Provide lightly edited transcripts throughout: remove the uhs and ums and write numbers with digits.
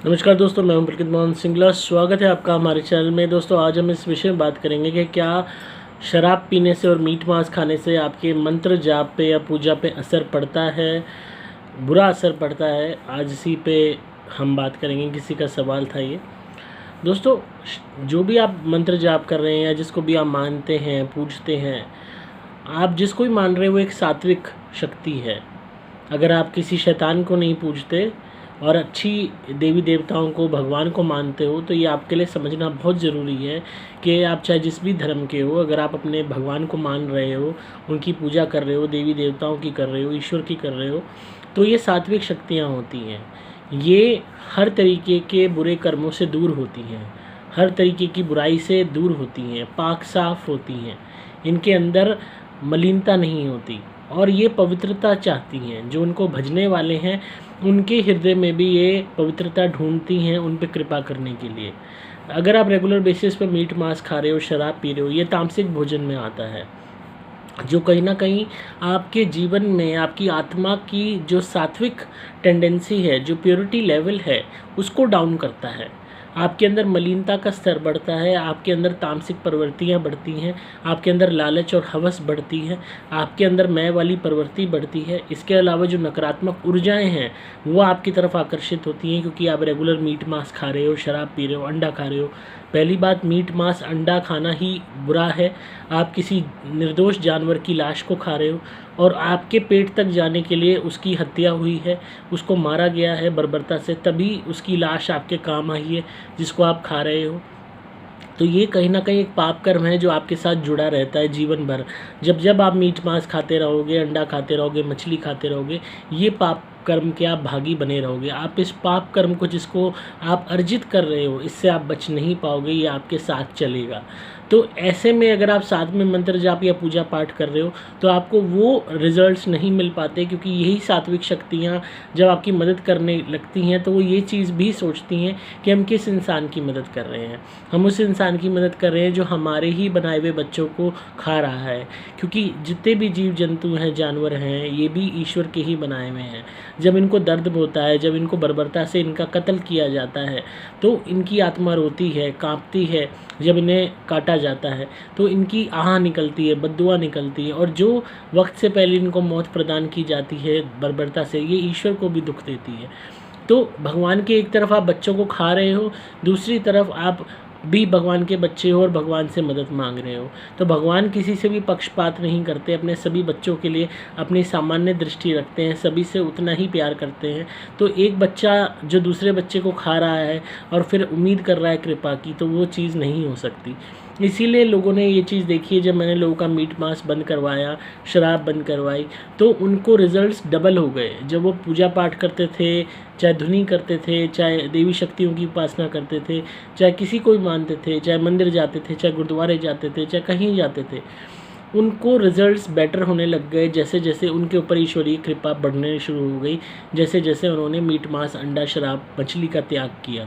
नमस्कार दोस्तों, मैं हूं पुलकित मोहन सिंगला। स्वागत है आपका हमारे चैनल में। दोस्तों, आज हम इस विषय में बात करेंगे कि क्या शराब पीने से और मीट मांस खाने से आपके मंत्र जाप पे या पूजा पे असर पड़ता है, बुरा असर पड़ता है। आज इसी पे हम बात करेंगे। किसी का सवाल था ये। दोस्तों, जो भी आप मंत्र जाप कर रहे हैं या जिसको भी आप मानते हैं, पूजते हैं, आप जिसको भी मान रहे हो वो एक सात्विक शक्ति है। अगर आप किसी शैतान को नहीं पूजते और अच्छी देवी देवताओं को, भगवान को मानते हो, तो ये आपके लिए समझना बहुत ज़रूरी है कि आप चाहे जिस भी धर्म के हो, अगर आप अपने भगवान को मान रहे हो, उनकी पूजा कर रहे हो, देवी देवताओं की कर रहे हो, ईश्वर की कर रहे हो, तो ये सात्विक शक्तियाँ होती हैं। ये हर तरीके के बुरे कर्मों से दूर होती हैं, हर तरीके की बुराई से दूर होती हैं, पाक साफ होती हैं। इनके अंदर मलिनता नहीं होती और ये पवित्रता चाहती हैं। जो उनको भजने वाले हैं उनके हृदय में भी ये पवित्रता ढूंढती हैं, उन पे कृपा करने के लिए। अगर आप रेगुलर बेसिस पे मीट मांस खा रहे हो, शराब पी रहे हो, ये तामसिक भोजन में आता है, जो कहीं ना कहीं आपके जीवन में आपकी आत्मा की जो सात्विक टेंडेंसी है, जो प्योरिटी लेवल है, उसको डाउन करता है। आपके अंदर मलिनता का स्तर बढ़ता है, आपके अंदर तामसिक प्रवृत्तियाँ बढ़ती हैं, आपके अंदर लालच और हवस बढ़ती है, आपके अंदर मैं वाली प्रवृत्ति बढ़ती है। इसके अलावा जो नकारात्मक ऊर्जाएं हैं वो आपकी तरफ आकर्षित होती हैं, क्योंकि आप रेगुलर मीट मांस खा रहे हो, शराब पी रहे हो, अंडा खा रहे हो। पहली बात, मीट मांस अंडा खाना ही बुरा है। आप किसी निर्दोष जानवर की लाश को खा रहे हो और आपके पेट तक जाने के लिए उसकी हत्या हुई है, उसको मारा गया है बर्बरता से, तभी उसकी लाश आपके काम आई है जिसको आप खा रहे हो। तो ये कहीं ना कहीं एक पाप कर्म है जो आपके साथ जुड़ा रहता है जीवन भर। जब जब आप मीट मांस खाते रहोगे, अंडा खाते रहोगे, मछली खाते रहोगे, ये पाप कर्म के आप भागी बने रहोगे। आप इस पाप कर्म को, जिसको आप अर्जित कर रहे हो, इससे आप बच नहीं पाओगे, ये आपके साथ चलेगा। तो ऐसे में अगर आप साथ में मंत्र जाप या पूजा पाठ कर रहे हो तो आपको वो रिजल्ट्स नहीं मिल पाते, क्योंकि यही सात्विक शक्तियाँ जब आपकी मदद करने लगती हैं तो वो ये चीज़ भी सोचती हैं कि हम किस इंसान की मदद कर रहे हैं। हम उस इंसान की मदद कर रहे हैं जो हमारे ही बनाए हुए बच्चों को खा रहा है, क्योंकि जितने भी जीव जंतु हैं, जानवर हैं, ये भी ईश्वर के ही बनाए हुए हैं। जब इनको दर्द होता है, जब इनको बर्बरता से इनका कत्ल किया जाता है, तो इनकी आत्मा रोती है, कांपती है। जब इन्हें काटा जाता है तो इनकी आह निकलती है, बद्दुआ निकलती है, और जो वक्त से पहले इनको मौत प्रदान की जाती है बर्बरता से, ये ईश्वर को भी दुख देती है। तो भगवान के एक तरफ आप बच्चों को खा रहे हो, दूसरी तरफ आप भी भगवान के बच्चे हो और भगवान से मदद मांग रहे हो। तो भगवान किसी से भी पक्षपात नहीं करते, अपने सभी बच्चों के लिए अपनी सामान्य दृष्टि रखते हैं, सभी से उतना ही प्यार करते हैं। तो एक बच्चा जो दूसरे बच्चे को खा रहा है और फिर उम्मीद कर रहा है कृपा की, तो वो चीज़ नहीं हो सकती। इसीलिए लोगों ने ये चीज़ देखी है। जब मैंने लोगों का मीट मांस बंद करवाया, शराब बंद करवाई, तो उनको रिजल्ट्स डबल हो गए। जब वो पूजा पाठ करते थे, चाहे धुनी करते थे, चाहे देवी शक्तियों की उपासना करते थे, चाहे किसी को भी मानते थे, चाहे मंदिर जाते थे, चाहे गुरुद्वारे जाते थे, चाहे कहीं जाते थे, उनको रिजल्ट्स बेटर होने लग गए। जैसे जैसे उनके ऊपर ईश्वरीय कृपा बढ़ने शुरू हो गई, जैसे जैसे उन्होंने मीट मांस, अंडा, शराब, मछली का त्याग किया।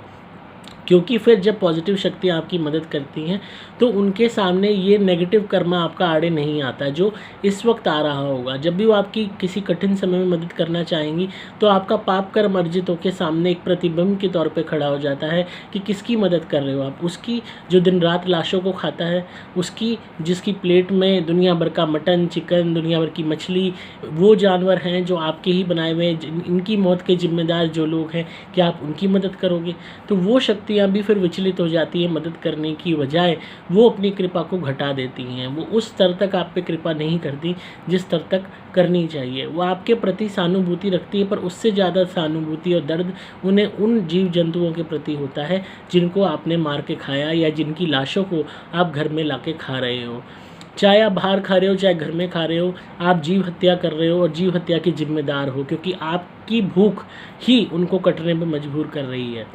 क्योंकि फिर जब पॉजिटिव शक्तियाँ आपकी मदद करती हैं तो उनके सामने ये नेगेटिव कर्म आपका आड़े नहीं आता, जो इस वक्त आ रहा होगा। जब भी वो आपकी किसी कठिन समय में मदद करना चाहेंगी तो आपका पाप कर्म अर्जित होकर सामने एक प्रतिबिंब के तौर पे खड़ा हो जाता है कि किसकी मदद कर रहे हो आप। उसकी जो दिन रात लाशों को खाता है, उसकी जिसकी प्लेट में दुनिया भर का मटन, चिकन, दुनिया भर की मछली, वो जानवर हैं जो आपके ही बनाए हुए हैं, इनकी मौत के जिम्मेदार जो लोग हैं, क्या आप उनकी मदद करोगे? तो वो शक्तियाँ भी फिर विचलित हो जाती है। मदद करने की बजाय वो अपनी कृपा को घटा देती हैं। वो उस स्तर तक आप पे कृपा नहीं करती जिस स्तर तक करनी चाहिए। वो आपके प्रति सहानुभूति रखती है, पर उससे ज़्यादा सहानुभूति और दर्द उन्हें उन जीव जंतुओं के प्रति होता है जिनको आपने मार के खाया या जिनकी लाशों को आप घर में ला के खा रहे हो। चाहे आप बाहर खा रहे हो, चाहे घर में खा रहे हो, आप जीव हत्या कर रहे हो और जीव हत्या के जिम्मेदार हो, क्योंकि आपकी भूख ही उनको कटने पर मजबूर कर रही है।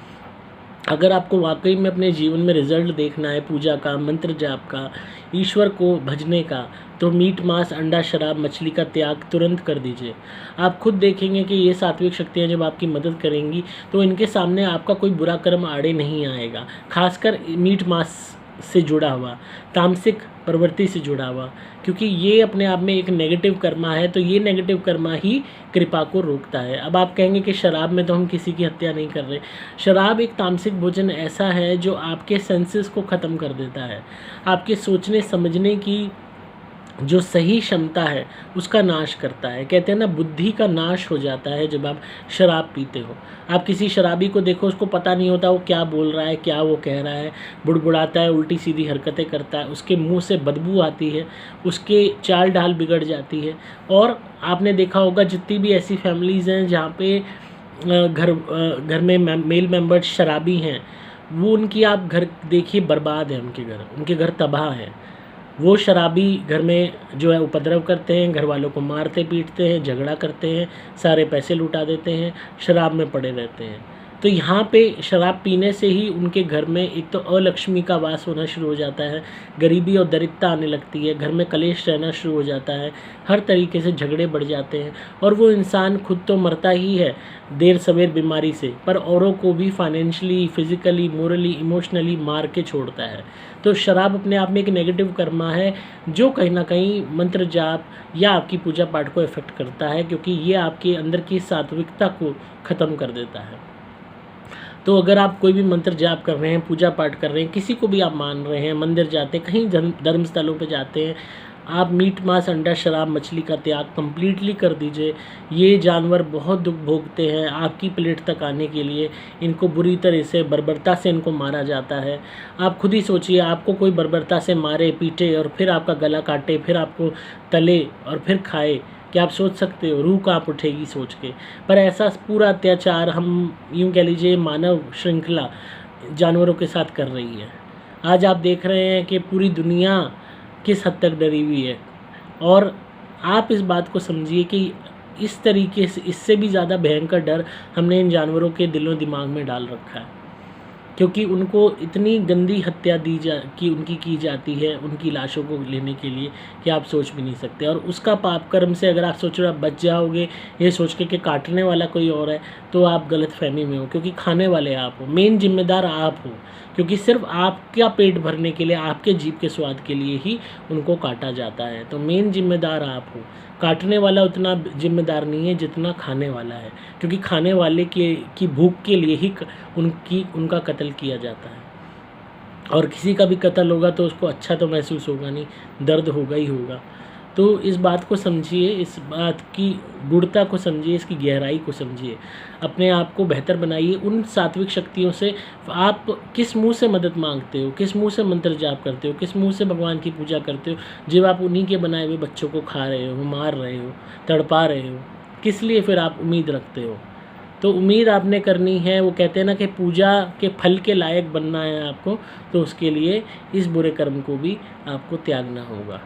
अगर आपको वाकई में अपने जीवन में रिजल्ट देखना है पूजा का, मंत्र जाप का, ईश्वर को भजने का, तो मीट मांस, अंडा, शराब, मछली का त्याग तुरंत कर दीजिए। आप खुद देखेंगे कि ये सात्विक शक्तियाँ जब आपकी मदद करेंगी तो इनके सामने आपका कोई बुरा कर्म आड़े नहीं आएगा। खासकर मीट मांस से जुड़ा हुआ, तामसिक प्रवृत्ति से जुड़ा हुआ, क्योंकि ये अपने आप में एक नेगेटिव कर्मा है। तो ये नेगेटिव कर्मा ही कृपा को रोकता है। अब आप कहेंगे कि शराब में तो हम किसी की हत्या नहीं कर रहे। शराब एक तामसिक भोजन ऐसा है जो आपके सेंसेस को ख़त्म कर देता है, आपके सोचने समझने की जो सही क्षमता है उसका नाश करता है। कहते हैं ना, बुद्धि का नाश हो जाता है जब आप शराब पीते हो। आप किसी शराबी को देखो, उसको पता नहीं होता वो क्या बोल रहा है, क्या वो कह रहा है, बुड़बुड़ाता है, उल्टी सीधी हरकतें करता है, उसके मुंह से बदबू आती है, उसके चाल ढाल बिगड़ जाती है। और आपने देखा होगा जितनी भी ऐसी फैमिलीज़ हैं जहाँ पे घर में मेल मेंबर्स शराबी हैं, वो उनकी आप घर देखिए बर्बाद है, उनके घर तबाह हैं। वो शराबी घर में जो है उपद्रव करते हैं, घर वालों को मारते पीटते हैं, झगड़ा करते हैं, सारे पैसे लुटा देते हैं, शराब में पड़े रहते हैं। तो यहाँ पे शराब पीने से ही उनके घर में एक तो अलक्ष्मी का वास होना शुरू हो जाता है, गरीबी और दरिद्रता आने लगती है, घर में कलेश रहना शुरू हो जाता है, हर तरीके से झगड़े बढ़ जाते हैं। और वो इंसान खुद तो मरता ही है देर सवेर बीमारी से, पर औरों को भी फाइनेंशियली, फिजिकली, मोरली, इमोशनली मार के छोड़ता है। तो शराब अपने आप में एक नेगेटिव कर्मा है जो कहीं ना कहीं मंत्र जाप या आपकी पूजा पाठ को इफेक्ट करता है, क्योंकि ये आपके अंदर की सात्विकता को ख़त्म कर देता है। तो अगर आप कोई भी मंत्र जाप कर रहे हैं, पूजा पाठ कर रहे हैं, किसी को भी आप मान रहे हैं, मंदिर जाते हैं, कहीं धर्म स्थलों पे जाते हैं, आप मीट मांस अंडा शराब मछली का त्याग कंप्लीटली कर दीजिए। ये जानवर बहुत दुख भोगते हैं आपकी प्लेट तक आने के लिए, इनको बुरी तरह से बर्बरता से इनको मारा जाता है। आप खुद ही सोचिए, आपको कोई बर्बरता से मारे पीटे और फिर आपका गला काटे, फिर आपको तले और फिर खाए, क्या आप सोच सकते हो? रूह काँप उठेगी सोच के। पर ऐसा पूरा अत्याचार हम यूँ कह लीजिए मानव श्रृंखला जानवरों के साथ कर रही है। आज आप देख रहे हैं कि पूरी दुनिया किस हद तक डरी हुई है, और आप इस बात को समझिए कि इस तरीके से, इससे भी ज़्यादा भयंकर डर हमने इन जानवरों के दिलों दिमाग में डाल रखा है, क्योंकि उनको इतनी गंदी हत्या उनकी की जाती है उनकी लाशों को लेने के लिए कि आप सोच भी नहीं सकते। और उसका पाप कर्म से अगर आप सोच रहे हो आप बच जाओगे ये सोच के कि काटने वाला कोई और है, तो आप गलत फहमी में हो, क्योंकि खाने वाले आप हो, मेन जिम्मेदार आप हो, क्योंकि सिर्फ आपका पेट भरने के लिए, आपके जीभ के स्वाद के लिए ही उनको काटा जाता है। तो मेन जिम्मेदार आप हो, काटने वाला उतना जिम्मेदार नहीं है जितना खाने वाला है, क्योंकि खाने वाले की भूख के लिए ही उनका कत्ल किया जाता है। और किसी का भी कत्ल होगा तो उसको अच्छा तो महसूस होगा नहीं, दर्द होगा ही होगा। तो इस बात को समझिए, इस बात की गुणता को समझिए, इसकी गहराई को समझिए, अपने आप को बेहतर बनाइए। उन सात्विक शक्तियों से आप किस मुंह से मदद मांगते हो, किस मुंह से मंत्र जाप करते हो, किस मुंह से भगवान की पूजा करते हो, जब आप उन्हीं के बनाए हुए बच्चों को खा रहे हो, मार रहे हो, तड़पा रहे हो, किस लिए फिर आप उम्मीद रखते हो? तो उम्मीद आपने करनी है, वो कहते हैं ना कि पूजा के फल के लायक बनना है आपको, तो उसके लिए इस बुरे कर्म को भी आपको त्यागना होगा।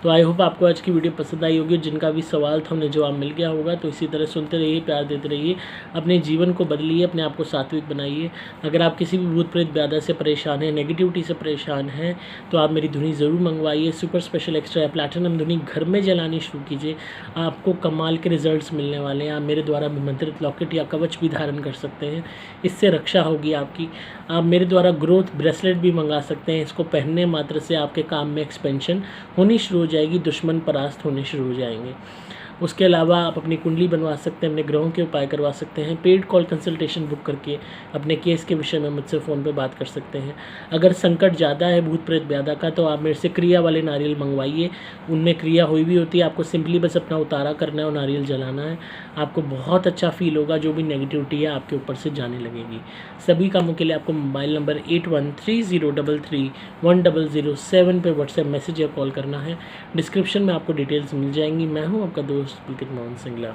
तो आई होप आपको आज की वीडियो पसंद आई होगी। जिनका भी सवाल था उन्हें जवाब मिल गया होगा। तो इसी तरह सुनते रहिए, प्यार देते रहिए, अपने जीवन को बदलिए, अपने आप को सात्विक बनाइए। अगर आप किसी भी भूत प्रेत व्याधा से परेशान हैं, नेगेटिविटी से परेशान हैं, तो आप मेरी धुनी ज़रूर मंगवाइए। सुपर स्पेशल एक्स्ट्रा प्लैटिनम धुनी घर में जलानी शुरू कीजिए, आपको कमाल के रिजल्ट्स मिलने वाले हैं। आप मेरे द्वारा विमंत्रित लॉकेट या कवच भी धारण कर सकते हैं, इससे रक्षा होगी आपकी। आप मेरे द्वारा ग्रोथ ब्रेसलेट भी मंगा सकते हैं, इसको पहनने मात्र से आपके काम में एक्सपेंशन होनी शुरू हो जाएगी, दुश्मन परास्त होने शुरू हो जाएंगे। उसके अलावा आप अपनी कुंडली बनवा सकते हैं, अपने ग्रहों के उपाय करवा सकते हैं। पेड कॉल कंसल्टेशन बुक करके अपने केस के विषय में मुझसे फ़ोन पे बात कर सकते हैं। अगर संकट ज़्यादा है भूत प्रेत व्याधा का, तो आप मेरे से क्रिया वाले नारियल मंगवाइए, उनमें क्रिया हुई भी होती है। आपको सिंपली बस अपना उतारा करना है और नारियल जलाना है, आपको बहुत अच्छा फील होगा। जो भी नेगेटिविटी है आपके ऊपर से जाने लगेगी। सभी कामों के लिए आपको मोबाइल नंबर 8130331007 पे व्हाट्सएप मैसेज या कॉल करना है। डिस्क्रिप्शन में आपको डिटेल्स मिल जाएंगी। मैं हूँ आपका दोस्त पुलकित मोहन सिंगला।